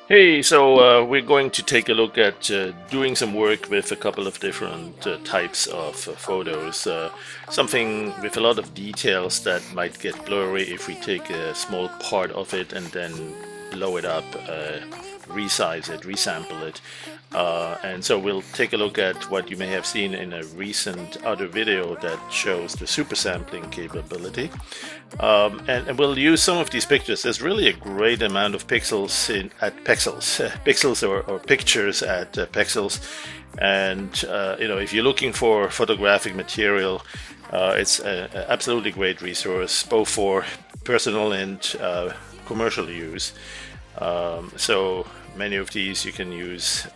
Hey, we're going to take a look at doing some work with a couple of different types of photos. Something with a lot of details that might get blurry if we take a small part of it and then blow it up, resize it, resample it. And so we'll take a look at what you may have seen in a recent other video that shows the super sampling capability. And we'll use some of these pictures. There's really a great amount of pixels at pixels, pixels or pictures at pixels. And if you're looking for photographic material, it's an absolutely great resource, both for personal and commercial use. So many of these you can use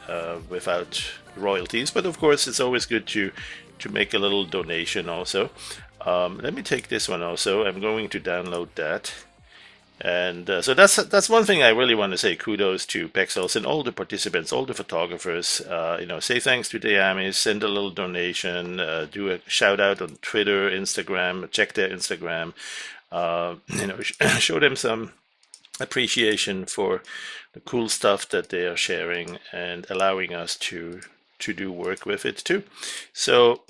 without royalties, but of course it's always good to make a little donation also. Let me take this one also. I'm going to download that. And so that's one thing I really want to say. Kudos to Pexels and all the participants, all the photographers. Say thanks to the Amis, send a little donation, do a shout out on Twitter, Instagram, check their Instagram. Show them some appreciation for the cool stuff that they are sharing and allowing us to do work with it too. So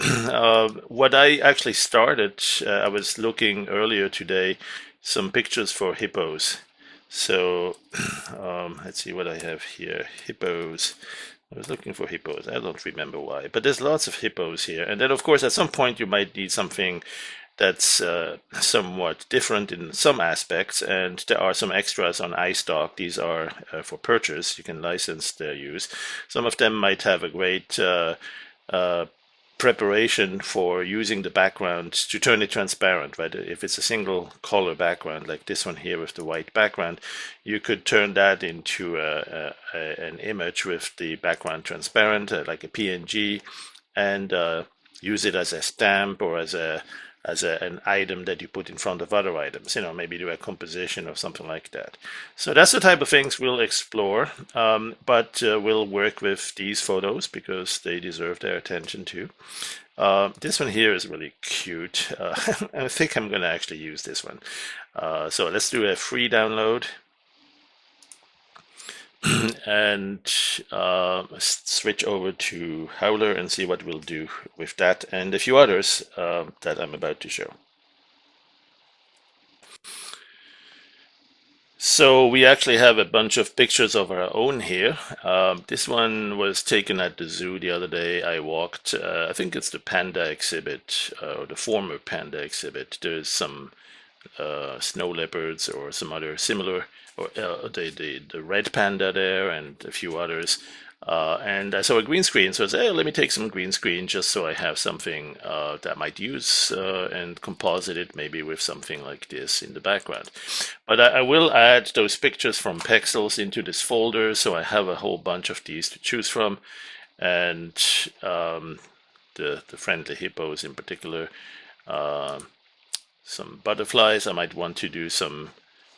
what I actually started, I was looking earlier today some pictures for hippos. So let's see what I have here. Hippos. I was looking for hippos. I don't remember why, but there's lots of hippos here. And then, of course, at some point you might need something that's somewhat different in some aspects, and there are some extras on iStock. These are for purchase. You can license their use. Some of them might have a great preparation for using the background to turn it transparent, right? If it's a single color background, like this one here with the white background, you could turn that into an image with the background transparent, like a PNG, and use it as a stamp or as an item that you put in front of other items, maybe do a composition or something like that. So that's the type of things we'll explore, but we'll work with these photos because they deserve their attention too. This one here is really cute. I think I'm going to actually use this one. So let's do a free download. And switch over to Howler and see what we'll do with that and a few others that I'm about to show. So we actually have a bunch of pictures of our own here. This one was taken at the zoo the other day. I walked, I think it's the panda exhibit, or the former panda exhibit. There's some snow leopards or some other similar, or the red panda there and a few others. And I saw a green screen, so I said, hey, let me take some green screen just so I have something that I might use and composite it maybe with something like this in the background. But I will add those pictures from Pexels into this folder, so I have a whole bunch of these to choose from. And the friendly hippos in particular. Some butterflies I might want to do some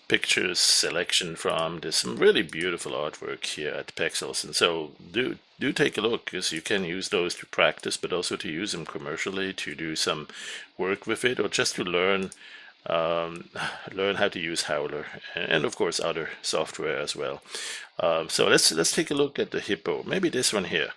pictures selection from. There's some really beautiful artwork here at Pexels, and so do take a look, because you can use those to practice, but also to use them commercially to do some work with it, or just to learn how to use Howler, and of course other software as well. So let's take a look at the hippo. Maybe this one here.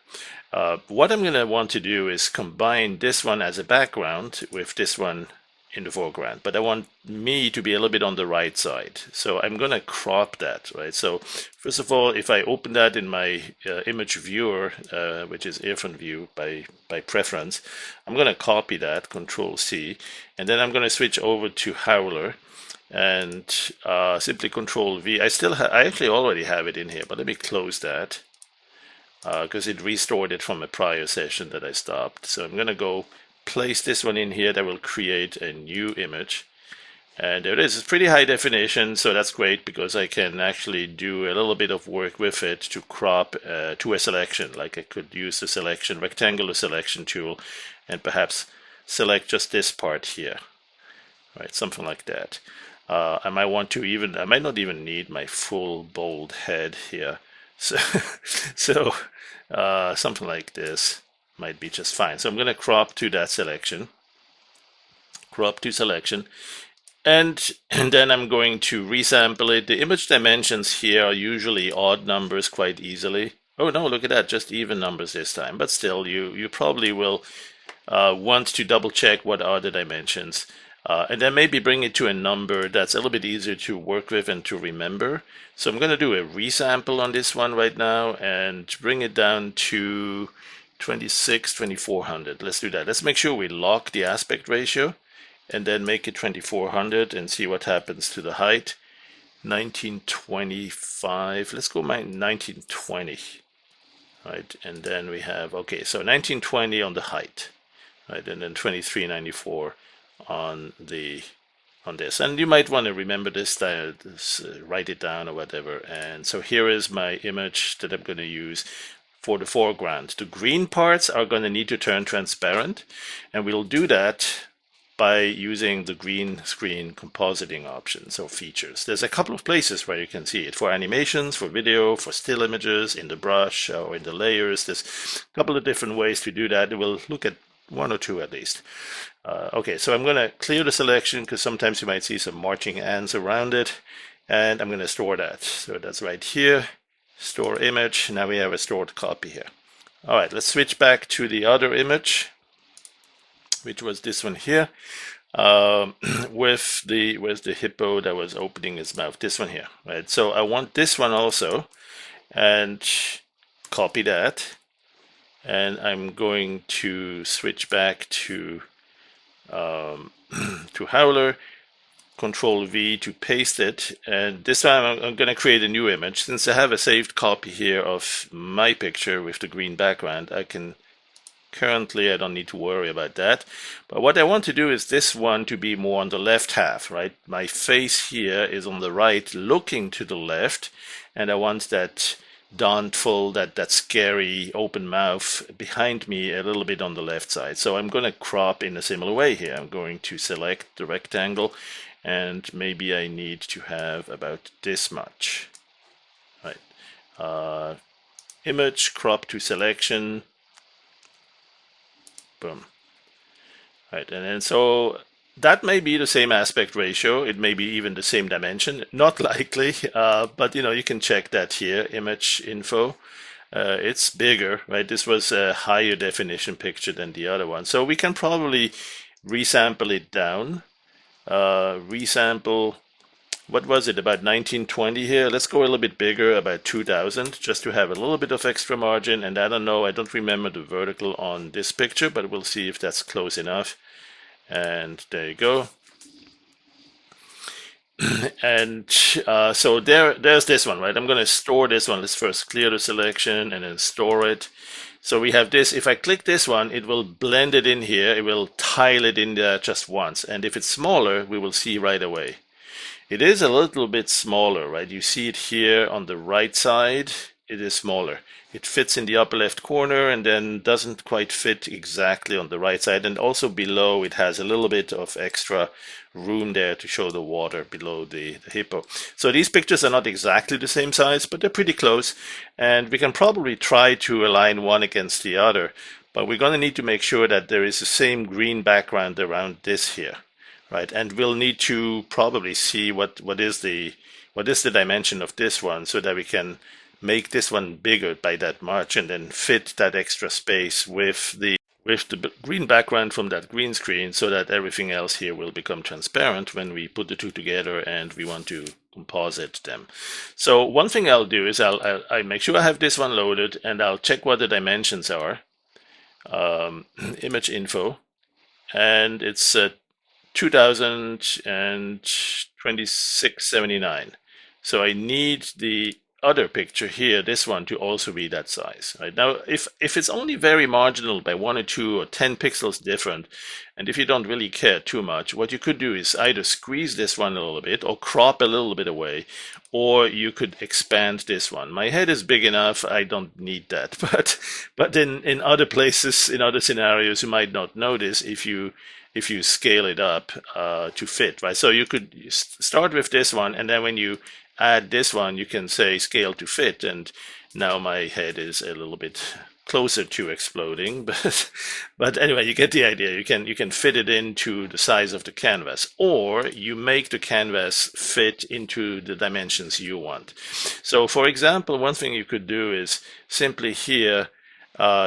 What I'm going to want to do is combine this one as a background with this one in the foreground, but I want me to be a little bit on the right side. So I'm going to crop that, right? So first of all, if I open that in my image viewer, which is earphone view by preference, I'm going to copy that, Control C, and then I'm going to switch over to Howler and simply Control V. I actually already have it in here, but let me close that because it restored it from a prior session that I stopped. So I'm going to go place this one in here. That will create a new image, and there it is. It's pretty high definition, so that's great because I can actually do a little bit of work with it to crop to a selection. Like I could use the rectangular selection tool and perhaps select just this part here, right? Something like that. I might not even need my full bold head here, so something like this might be just fine. So I'm going to crop to that selection, crop to selection, And then I'm going to resample it. The image dimensions here are usually odd numbers quite easily. Oh no, look at that, just even numbers this time. But still, you probably will want to double check what are the dimensions. And then maybe bring it to a number that's a little bit easier to work with and to remember. So I'm going to do a resample on this one right now and bring it down to 2400. Let's do that. Let's make sure we lock the aspect ratio and then make it 2400 and see what happens to the height. 1925. Let's go 1920. Right, and then we have, okay, so 1920 on the height, right, and then 2394 on this. And you might want to remember this, write it down or whatever. And so here is my image that I'm going to use for the foreground. The green parts are going to need to turn transparent, and we'll do that by using the green screen compositing options or features. There's a couple of places where you can see it. For animations, for video, for still images, in the brush or in the layers. There's a couple of different ways to do that. We'll look at one or two at least. Okay, so I'm going to clear the selection because sometimes you might see some marching ants around it. And I'm going to store that. So that's right here. Store image. Now we have a stored copy here. All right, let's switch back to the other image, which was this one here, with the hippo that was opening his mouth. This one here, right? So I want this one also, and copy that, and I'm going to switch back to Howler, Control V to paste it, and this time I'm going to create a new image. Since I have a saved copy here of my picture with the green background, currently I don't need to worry about that. But what I want to do is this one to be more on the left half, right? My face here is on the right, looking to the left, and I want that dauntful, that scary open mouth behind me a little bit on the left side. So I'm going to crop in a similar way here. I'm going to select the rectangle, and maybe I need to have about this much, right? Image, crop to selection, boom. Right, and then so that may be the same aspect ratio. It may be even the same dimension. Not likely, but you can check that here. Image info. It's bigger, right? This was a higher definition picture than the other one. So we can probably resample it down. Resample, what was it, about 1920 here? Let's go a little bit bigger, about 2000, just to have a little bit of extra margin. And I don't know, I don't remember the vertical on this picture, but we'll see if that's close enough. And there you go. And so there's this one, right? I'm going to store this one. Let's first clear the selection and then store it. So we have this. If I click this one, it will blend it in here. It will tile it in there just once. And if it's smaller, we will see right away. It is a little bit smaller, right? You see it here on the right side. It is smaller. It fits in the upper left corner and then doesn't quite fit exactly on the right side. And also below, it has a little bit of extra room there to show the water below the hippo. So these pictures are not exactly the same size, but they're pretty close. And we can probably try to align one against the other. But we're going to need to make sure that there is the same green background around this here. Right, and we'll need to probably see what is the dimension of this one, so that we can make this one bigger by that much, and then fit that extra space with the green background from that green screen, so that everything else here will become transparent when we put the two together and we want to composite them. So one thing I'll do is I'll make sure I have this one loaded, and I'll check what the dimensions are. Image info, and it's 2026.79. So I need the other picture here, this one, to also be that size. Right? Now, if it's only very marginal by 1 or 2 or 10 pixels different, and if you don't really care too much, what you could do is either squeeze this one a little bit or crop a little bit away, or you could expand this one. My head is big enough, I don't need that. But in other places, in other scenarios, you might not notice if you scale it up to fit, right? So you could start with this one, and then when you add this one, you can say scale to fit, and now my head is a little bit closer to exploding, but anyway, you get the idea. You can fit it into the size of the canvas, or you make the canvas fit into the dimensions you want. So for example, one thing you could do is simply here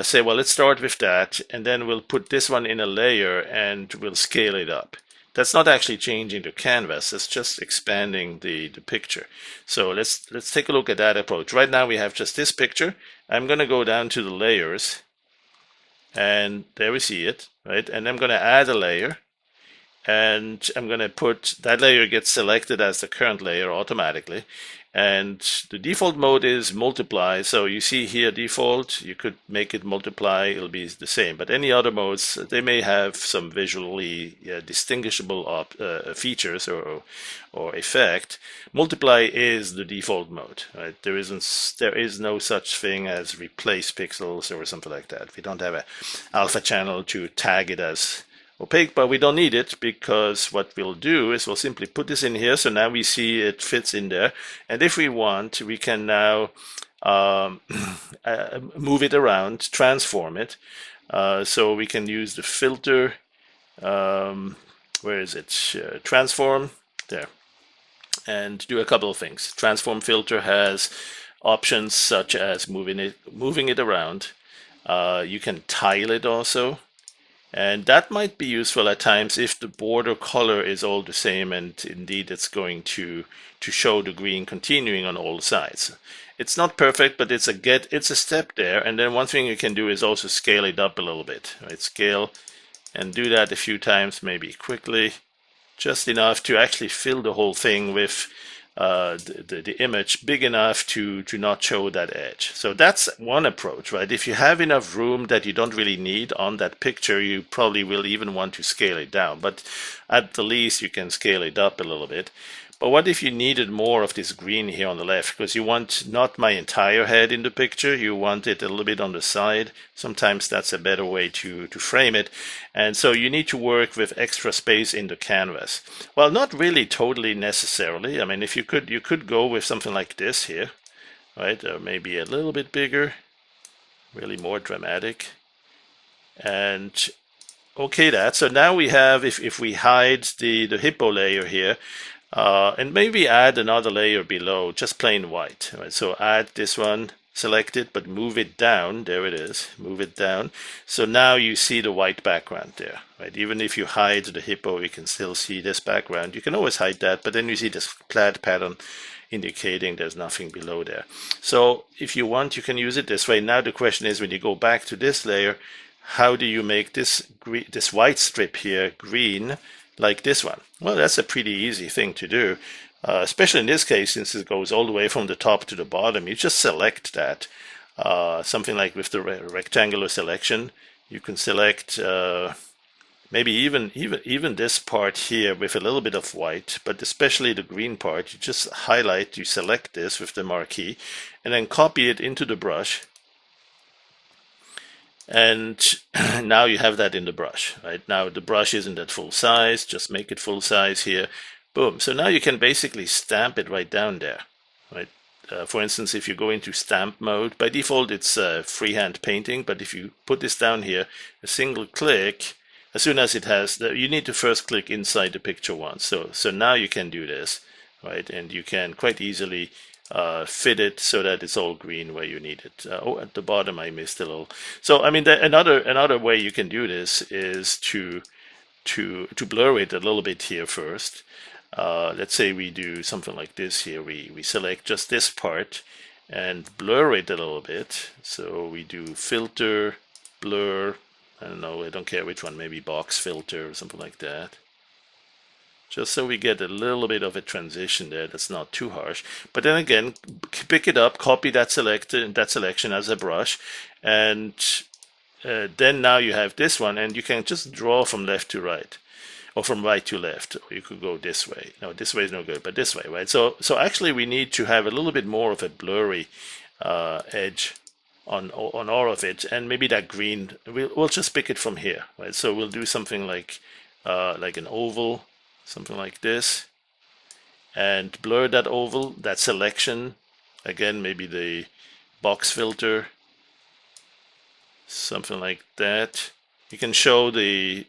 say, well, let's start with that, and then we'll put this one in a layer and we'll scale it up. That's not actually changing the canvas, it's just expanding the picture. So let's take a look at that approach. Right now we have just this picture. I'm going to go down to the layers, and there we see it, right? And I'm going to add a layer, and I'm going to put that layer gets selected as the current layer automatically. And the default mode is multiply. So you see here default, you could make it multiply, it'll be the same. But any other modes, they may have some visually distinguishable features or effect. Multiply is the default mode, right? There is no such thing as replace pixels or something like that. We don't have a alpha channel to tag it as opaque, but we don't need it, because what we'll do is we'll simply put this in here. So now we see it fits in there, and if we want, we can now move it around, transform it. So we can use the filter, where is it, transform, there, and do a couple of things. Transform filter has options such as moving it around. You can tile it also. And that might be useful at times if the border color is all the same, and indeed it's going to show the green continuing on all sides. It's not perfect, but it's a step there. And then one thing you can do is also scale it up a little bit, right? Scale, and do that a few times, maybe quickly, just enough to actually fill the whole thing with the image big enough to not show that edge. So that's one approach, right? If you have enough room that you don't really need on that picture, you probably will even want to scale it down. But at the least, you can scale it up a little bit. But what if you needed more of this green here on the left? Because you want not my entire head in the picture, you want it a little bit on the side. Sometimes that's a better way to frame it. And so you need to work with extra space in the canvas. Well, not really totally necessarily. I mean, if you could go with something like this here, right? Or maybe a little bit bigger, really more dramatic. And okay, so now we have, if we hide the hippo layer here, and maybe add another layer below, just plain white. Right? So add this one, select it, but move it down. There it is. Move it down. So now you see the white background there. Right? Even if you hide the hippo, you can still see this background. You can always hide that, but then you see this plaid pattern indicating there's nothing below there. So if you want, you can use it this way. Now the question is, when you go back to this layer, how do you make this white strip here green, like this one? Well, that's a pretty easy thing to do, especially in this case, since it goes all the way from the top to the bottom. You just select that. Something like with the rectangular selection, you can select maybe even this part here with a little bit of white, but especially the green part. You just highlight, you select this with the marquee, and then copy it into the brush. And now you have that in the brush, right? Now the brush isn't at full size, just make it full size here. Boom. So now you can basically stamp it right down there, right? For instance, if you go into stamp mode, by default it's freehand painting, but if you put this down here, a single click, as soon as it has, you need to first click inside the picture once. So now you can do this, right? And you can quite easily fit it so that it's all green where you need it. Oh, at the bottom I missed a little. So I mean, another way you can do this is to blur it a little bit here first. Let's say we do something like this here. We select just this part and blur it a little bit. So we do filter, blur. I don't know. I don't care which one. Maybe box filter or something like that. Just so we get a little bit of a transition there that's not too harsh. But then again, pick it up, copy that selection as a brush, and then now you have this one, and you can just draw from left to right, or from right to left, or you could go this way. No, this way is no good, but this way, right? So actually we need to have a little bit more of a blurry edge on all of it, and maybe that green, we'll just pick it from here, right? So we'll do something like an oval, something like this, and blur that oval, that selection. Again, maybe the box filter, something like that. You can show the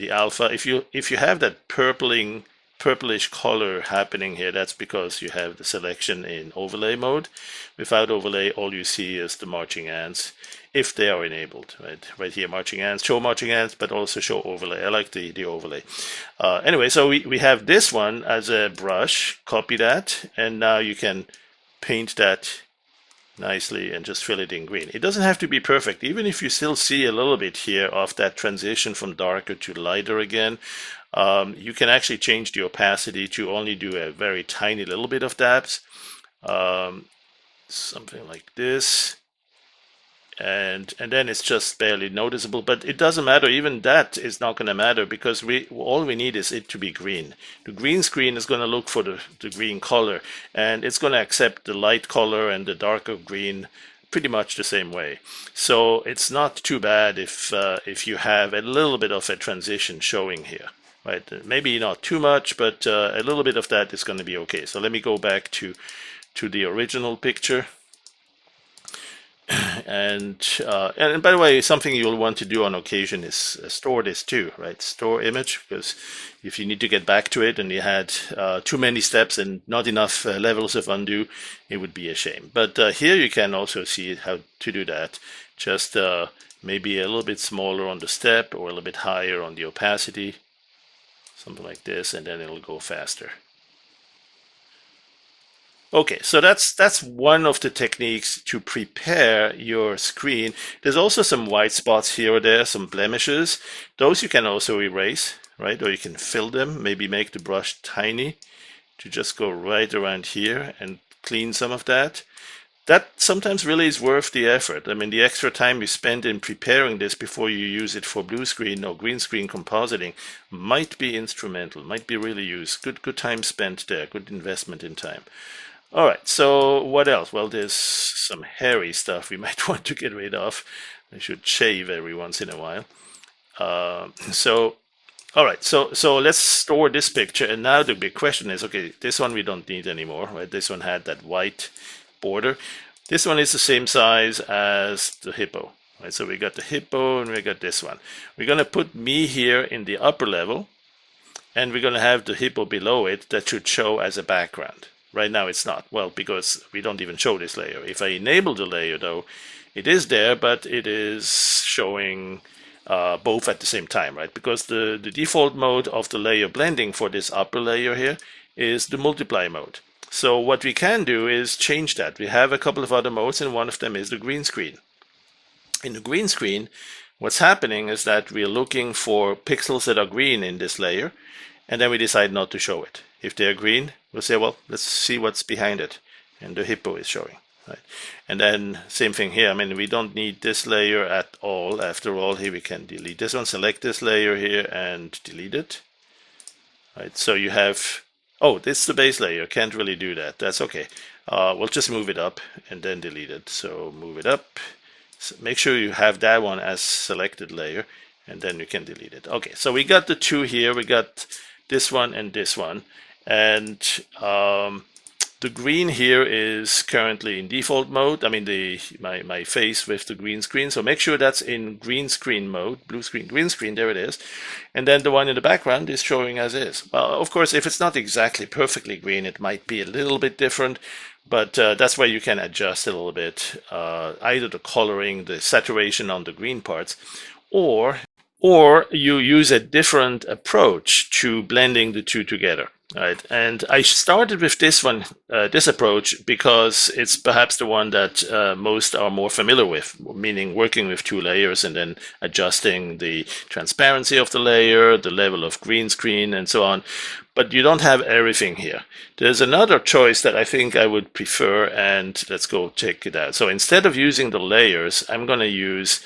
alpha. If you have that purplish color happening here, that's because you have the selection in overlay mode. Without overlay, all you see is the marching ants, if they are enabled. Right here, marching ants, show marching ants, but also show overlay. I like the overlay. Anyway, so we have this one as a brush. Copy that, and now you can paint that nicely and just fill it in green. It doesn't have to be perfect. Even if you still see a little bit here of that transition from darker to lighter again, you can actually change the opacity to only do a very tiny little bit of dabs. Something like this. And then it's just barely noticeable, but it doesn't matter. Even that is not going to matter, because all we need is it to be green. The green screen is going to look for the green color, and it's going to accept the light color and the darker green pretty much the same way. So it's not too bad if you have a little bit of a transition showing here, right? Maybe not too much, but a little bit of that is going to be okay. So let me go back to the original picture. And by the way, something you'll want to do on occasion is store this too, right? Store image, because if you need to get back to it and you had too many steps and not enough levels of undo, it would be a shame. But here you can also see how to do that. Just maybe a little bit smaller on the step or a little bit higher on the opacity, something like this, and then it'll go faster. Okay, so that's one of the techniques to prepare your screen. There's also some white spots here or there, some blemishes. Those you can also erase, right? Or you can fill them, maybe make the brush tiny to just go right around here and clean some of that. That sometimes really is worth the effort. I mean, the extra time you spend in preparing this before you use it for blue screen or green screen compositing might be instrumental, might be really used. Good time spent there, good investment in time. All right, so what else? Well, there's some hairy stuff we might want to get rid of. I should shave every once in a while. All right, so let's store this picture. And now the big question is, okay, this one we don't need anymore, right? This one had that white border. This one is the same size as the hippo, right? So we got the hippo and we got this one. We're going to put me here in the upper level, and we're going to have the hippo below it that should show as a background. Right now it's not. Well, because we don't even show this layer. If I enable the layer though, it is there, but it is showing both at the same time, right? Because the default mode of the layer blending for this upper layer here is the multiply mode. So what we can do is change that. We have a couple of other modes, and one of them is the green screen. In the green screen, what's happening is that we're looking for pixels that are green in this layer, and then we decide not to show it. If they're green, we'll say, well, let's see what's behind it. And the hippo is showing. Right? And then same thing here. I mean, we don't need this layer at all. After all, here we can delete this one, select this layer here and delete it. Right? So you have, oh, this is the base layer. Can't really do that. That's okay. We'll just move it up and then delete it. So move it up. So make sure you have that one as selected layer, and then you can delete it. Okay, so we got the two here. We got this one and this one. And the green here is currently in default mode. I mean, my face with the green screen. So make sure that's in green screen mode, blue screen, green screen, there it is. And then the one in the background is showing as is. Well, of course, if it's not exactly perfectly green, it might be a little bit different, but that's where you can adjust a little bit, either the coloring, the saturation on the green parts, or you use a different approach to blending the two together. Right, and I started with this one, this approach, because it's perhaps the one that most are more familiar with, meaning working with two layers and then adjusting the transparency of the layer, the level of green screen, and so on. But you don't have everything here. There's another choice that I think I would prefer, and let's go check it out. So instead of using the layers, I'm going to use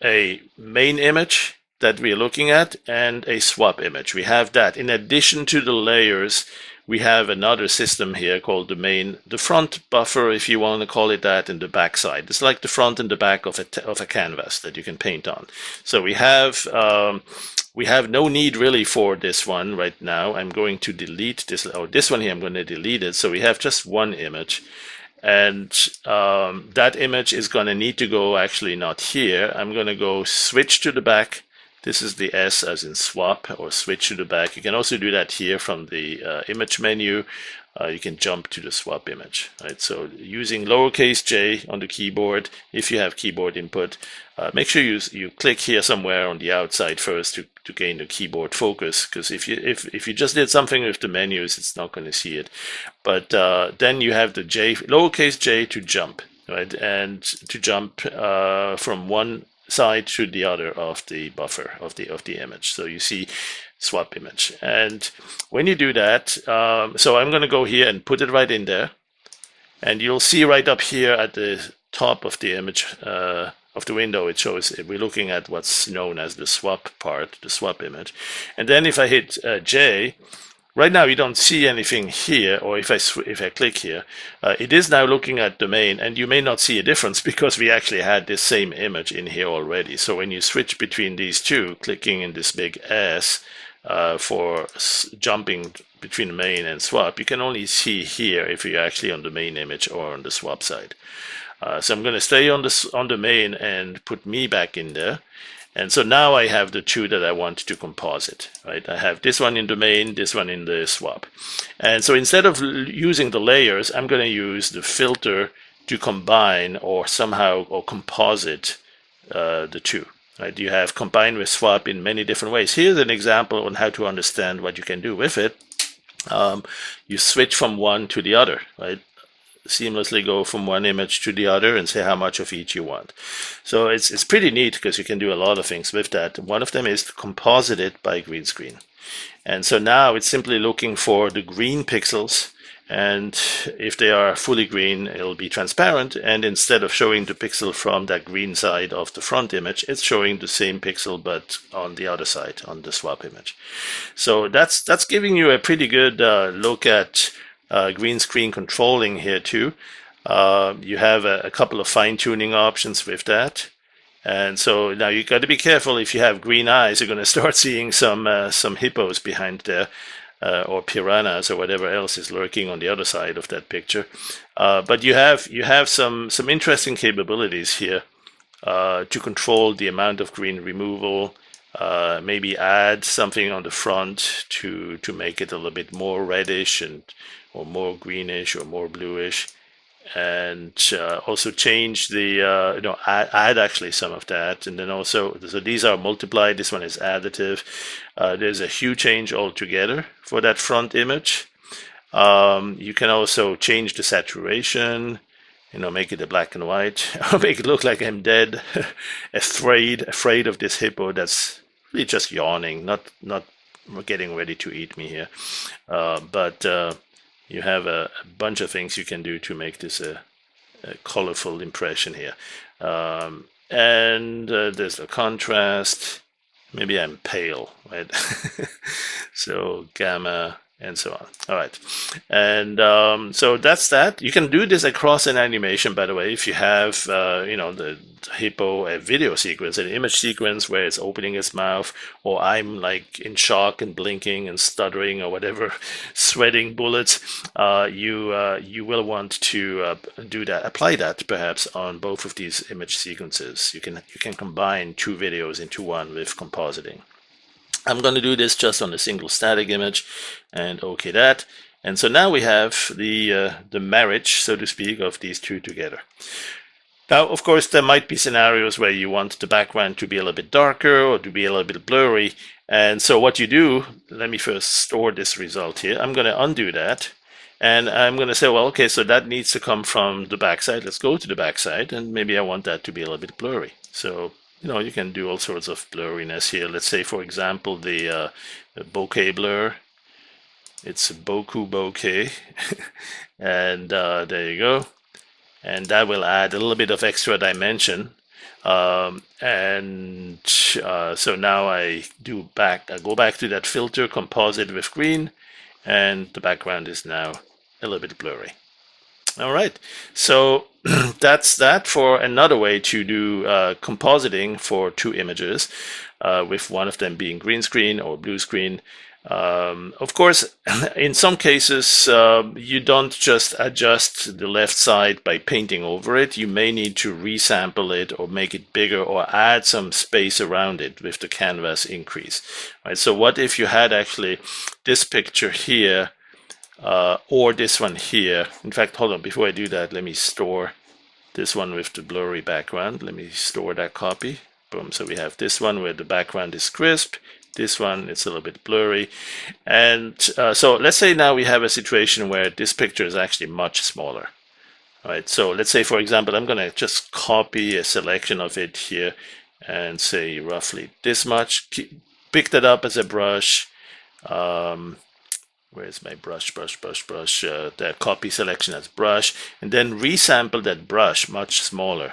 a main image that we're looking at and a swap image. We have that. In addition to the layers, we have another system here called the front buffer, if you want to call it that, and the back side. It's like the front and the back of a canvas that you can paint on. So we have no need really for this one right now. I'm going to delete this, or this one here, I'm going to delete it. So we have just one image. And that image is going to need to go actually not here. I'm going to go switch to the back. This is the S as in swap or switch to the back. You can also do that here from the image menu. You can jump to the swap image, right? So using lowercase j on the keyboard, if you have keyboard input, make sure you click here somewhere on the outside first to gain the keyboard focus, because if you just did something with the menus, it's not going to see it. But then you have the j, lowercase j to jump, right? And to jump from one side to the other of the buffer of the image. So you see swap image. And when you do that, so I'm going to go here and put it right in there. And you'll see right up here at the top of the image of the window, it shows we're looking at what's known as the swap part, the swap image. And then if I hit J, right now you don't see anything here, or if I click here, it is now looking at the main, and you may not see a difference because we actually had this same image in here already. So when you switch between these two, clicking in this big S for jumping between the main and swap, you can only see here if you're actually on the main image or on the swap side. So I'm going to stay on the main and put me back in there. And so now I have the two that I want to composite, right? I have this one in the main, this one in the swap. And so instead of using the layers, I'm going to use the filter to combine or somehow or composite the two. Right? You have combine with swap in many different ways. Here's an example on how to understand what you can do with it. You switch from one to the other, right? Seamlessly go from one image to the other and say how much of each you want. So it's pretty neat because you can do a lot of things with that. One of them is to composite it by green screen. And so now it's simply looking for the green pixels, and if they are fully green, it'll be transparent, and instead of showing the pixel from that green side of the front image, it's showing the same pixel but on the other side, on the swap image. So that's giving you a pretty good look at green screen controlling here too. You have a couple of fine-tuning options with that. And so now you got to be careful. If you have green eyes, you're going to start seeing some hippos behind there, or piranhas or whatever else is lurking on the other side of that picture. But you have some interesting capabilities here to control the amount of green removal. Maybe add something on the front to make it a little bit more reddish or more greenish or more bluish, and also change the add actually some of that. And then also, so these are multiplied, this one is additive. There's a hue change altogether for that front image. You can also change the saturation, make it a black and white, or make it look like I'm dead, afraid of this hippo that's really just yawning, not getting ready to eat me here. But you have a bunch of things you can do to make this a colorful impression here. And there's a contrast. Maybe I'm pale, right? So gamma and so on. All right. And so that's that. You can do this across an animation, by the way, if you have, the hippo, a video sequence, an image sequence where it's opening its mouth, or I'm like in shock and blinking and stuttering or whatever, sweating bullets. You will want to do that, apply that perhaps on both of these image sequences. You can combine two videos into one with compositing. I'm going to do this just on a single static image and okay that. And so now we have the marriage, so to speak, of these two together. Now, of course, there might be scenarios where you want the background to be a little bit darker or to be a little bit blurry. And so what you do, let me first store this result here. I'm going to undo that. And I'm going to say, well, okay, so that needs to come from the backside. Let's go to the backside, and maybe I want that to be a little bit blurry. So you can do all sorts of blurriness here. Let's say, for example, the bokeh blur. It's a Boku bokeh. And there you go. And that will add a little bit of extra dimension. So now I go back to that filter, composite with green, and the background is now a little bit blurry. All right, so that's that for another way to do compositing for two images, with one of them being green screen or blue screen. Of course, in some cases, you don't just adjust the left side by painting over it. You may need to resample it or make it bigger or add some space around it with the canvas increase. Right? So what if you had actually this picture here or this one here? In fact, hold on, before I do that, let me store this one with the blurry background. Let me store that copy. Boom. So we have this one where the background is crisp. This one, it's a little bit blurry. And so let's say now we have a situation where this picture is actually much smaller. All right. So let's say, for example, I'm going to just copy a selection of it here and say roughly this much. Pick that up as a brush. Where's my brush? That copy selection as brush, and then resample that brush much smaller.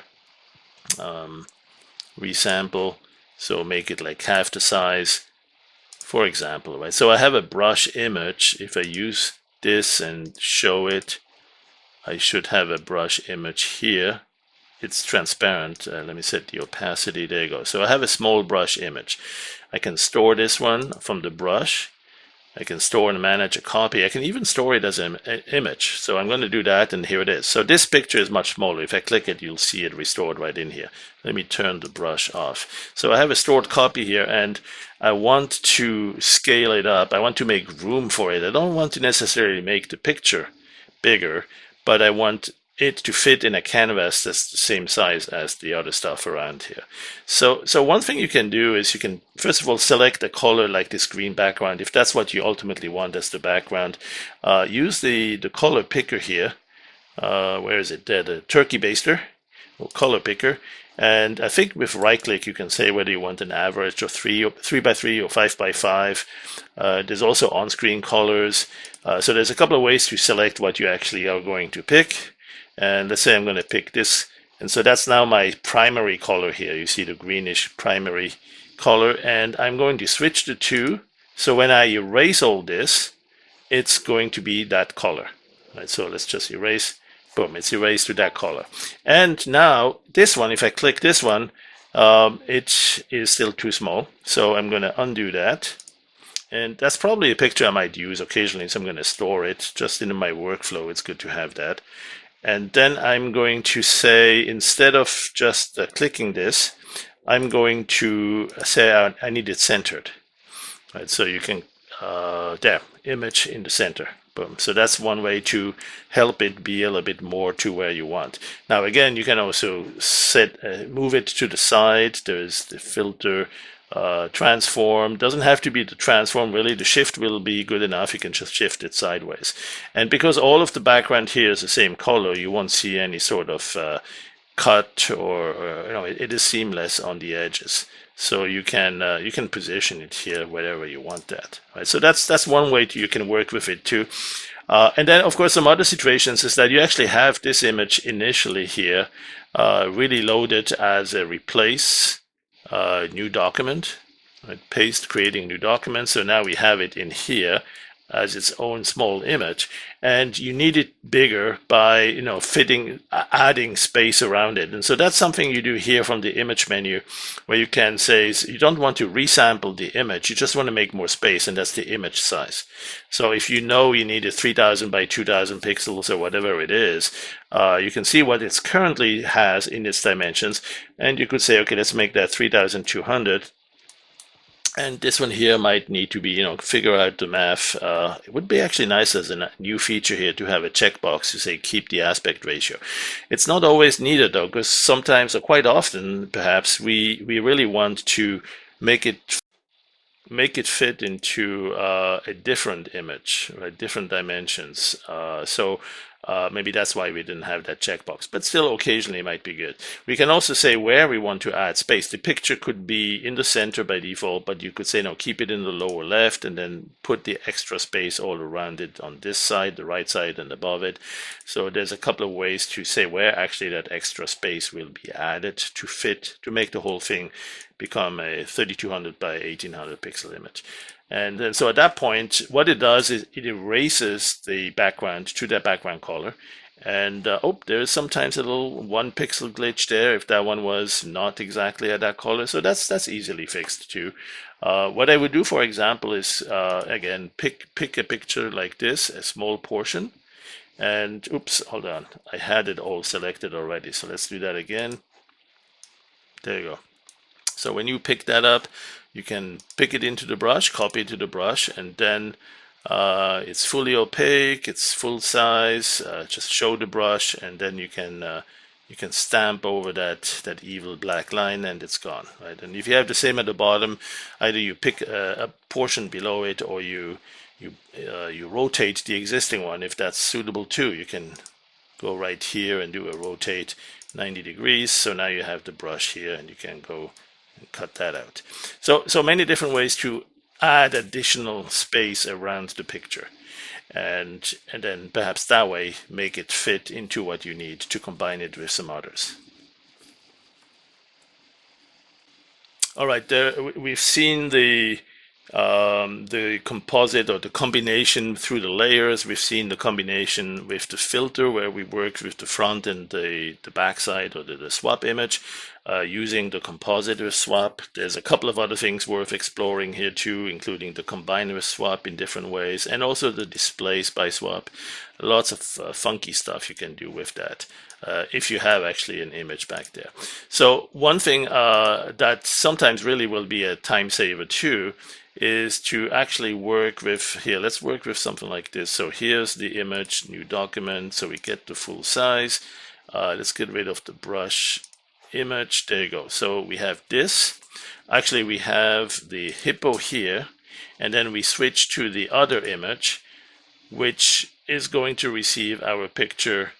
Resample, so make it like half the size, for example, right? So I have a brush image. If I use this and show it, I should have a brush image here. It's transparent. Let me set the opacity. There you go. So I have a small brush image. I can store this one from the brush. I can store and manage a copy. I can even store it as an image. So I'm going to do that, and here it is. So this picture is much smaller. If I click it, you'll see it restored right in here. Let me turn the brush off. So I have a stored copy here, and I want to scale it up. I want to make room for it. I don't want to necessarily make the picture bigger, but I want it to fit in a canvas that's the same size as the other stuff around here. So one thing you can do is you can first of all select a color like this green background. If that's what you ultimately want as the background, use the color picker here. Where is it? There, the turkey baster or color picker. And I think with right click you can say whether you want an average of 3 by 3 or 5 by 5. There's also on-screen colors. So there's a couple of ways to select what you actually are going to pick. And let's say I'm going to pick this. And so that's now my primary color here. You see the greenish primary color. And I'm going to switch the two. So when I erase all this, it's going to be that color. Right, so let's just erase. Boom, it's erased to that color. And now this one, if I click this one, it is still too small. So I'm going to undo that. And that's probably a picture I might use occasionally. So I'm going to store it just in my workflow. It's good to have that. And then I'm going to say, instead of just clicking this, I'm going to say I need it centered. Right, so you can, there, image in the center. Boom. So that's one way to help it be a little bit more to where you want. Now, again, you can also move it to the side. There's the filter, transform. Doesn't have to be the transform, really. The shift will be good enough. You can just shift it sideways. And because all of the background here is the same color, you won't see any sort of cut or it is seamless on the edges. So you can position it here wherever you want that. Right? So that's one way you can work with it too. And then, of course, some other situations is that you actually have this image initially here really loaded as a replace new document, right? Paste, creating new document. So now we have it in here as its own small image, and you need it bigger by adding space around it. And so that's something you do here from the image menu, where you can say you don't want to resample the image, you just want to make more space, and that's the image size. So if you know you need a 3000 by 2000 pixels or whatever it is, you can see what it currently has in its dimensions, and you could say, okay, let's make that 3200. And this one here might need to be, figure out the math. It would be actually nice as a new feature here to have a checkbox to say keep the aspect ratio. It's not always needed though, because sometimes or quite often perhaps we really want to make it fit into a different image, right? Different dimensions. So maybe that's why we didn't have that checkbox, but still occasionally it might be good. We can also say where we want to add space. The picture could be in the center by default, but you could say no, keep it in the lower left and then put the extra space all around it on this side, the right side, and above it. So there's a couple of ways to say where actually that extra space will be added to fit, to make the whole thing become a 3200 by 1800 pixel image. And then so at that point, what it does is it erases the background to that background color. And there's sometimes a little 1 pixel glitch there if that one was not exactly at that color. So that's easily fixed too. What I would do, for example, is again pick a picture like this, a small portion, and oops, hold on, I had it all selected already, so let's do that again. There you go. So when you pick that up, you can pick it into the brush, copy it to the brush, and then it's fully opaque, it's full size, just show the brush, and then you can stamp over that evil black line, and it's gone, right? And if you have the same at the bottom, either you pick a portion below it, or you rotate the existing one if that's suitable too. You can go right here and do a rotate 90 degrees. So now you have the brush here, and you can go and cut that out. So many different ways to add additional space around the picture, and then perhaps that way make it fit into what you need to combine it with some others. All right, there we've seen the composite, or the combination through the layers. We've seen the combination with the filter, where we worked with the front and the back side, or the swap image, using the composite with swap. There's a couple of other things worth exploring here too, including the combine with swap in different ways, and also the displace by swap. Lots of funky stuff you can do with that, if you have actually an image back there. So one thing that sometimes really will be a time saver too is to actually work with, here, let's work with something like this. So here's the image, new document, so we get the full size. Let's get rid of the brush image. There you go. So we have this. Actually, we have the hippo here, and then we switch to the other image, which is going to receive our picture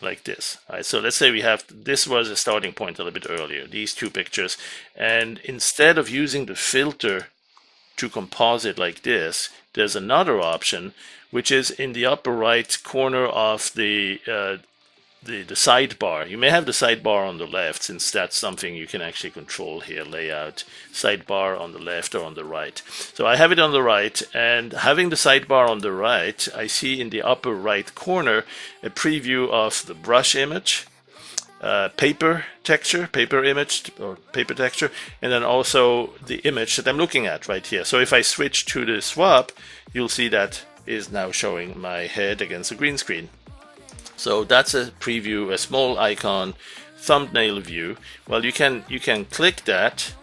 like this. All right, so let's say we have, this was a starting point a little bit earlier, these two pictures, and instead of using the filter to composite like this, there's another option, which is in the upper right corner of the sidebar. You may have the sidebar on the left, since that's something you can actually control here, layout, sidebar on the left or on the right. So I have it on the right, and having the sidebar on the right, I see in the upper right corner a preview of the brush image, paper texture, paper image or paper texture, and then also the image that I'm looking at right here. So if I switch to the swap, you'll see that is now showing my head against the green screen. So that's a preview, a small icon, thumbnail view. Well, you can click that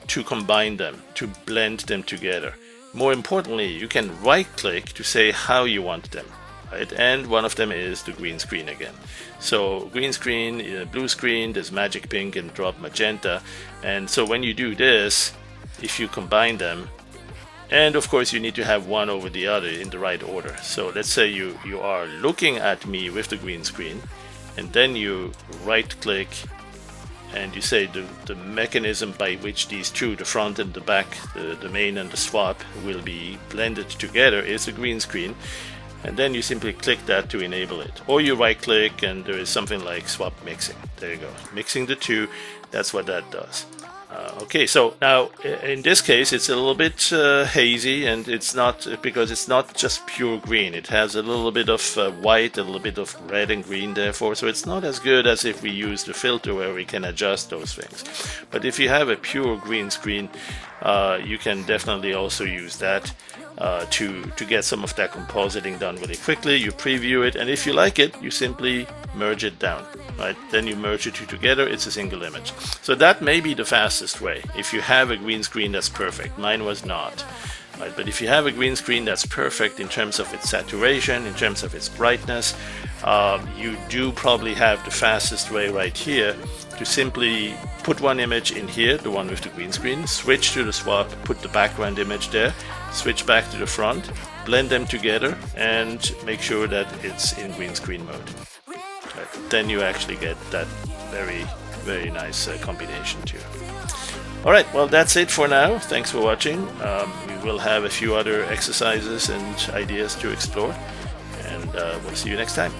to combine them, to blend them together. More importantly, you can right click to say how you want them, right? And one of them is the green screen again. So green screen, blue screen, there's magic pink and drop magenta. And so when you do this, if you combine them, and of course you need to have one over the other in the right order. So let's say you are looking at me with the green screen, and then you right click and you say the mechanism by which these two, the front and the back, the main and the swap, will be blended together is the green screen. And then you simply click that to enable it. Or you right click and there is something like swap mixing. There you go. Mixing the two, that's what that does. Okay, so now in this case it's a little bit hazy, and it's not, because it's not just pure green. It has a little bit of white, a little bit of red and green therefore, so it's not as good as if we use the filter where we can adjust those things. But if you have a pure green screen, you can definitely also use that to get some of that compositing done really quickly. You preview it, and if you like it, you simply merge it down, right? Then you merge the two together, it's a single image. So that may be the fastest way if you have a green screen that's perfect. Mine was not, right? But if you have a green screen that's perfect in terms of its saturation, in terms of its brightness, you do probably have the fastest way right here to simply put one image in here, the one with the green screen, switch to the swap, put the background image there, switch back to the front, blend them together, and make sure that it's in green screen mode. Right. Then you actually get that very, very nice combination too. Alright, well that's it for now. Thanks for watching. We will have a few other exercises and ideas to explore, and we'll see you next time.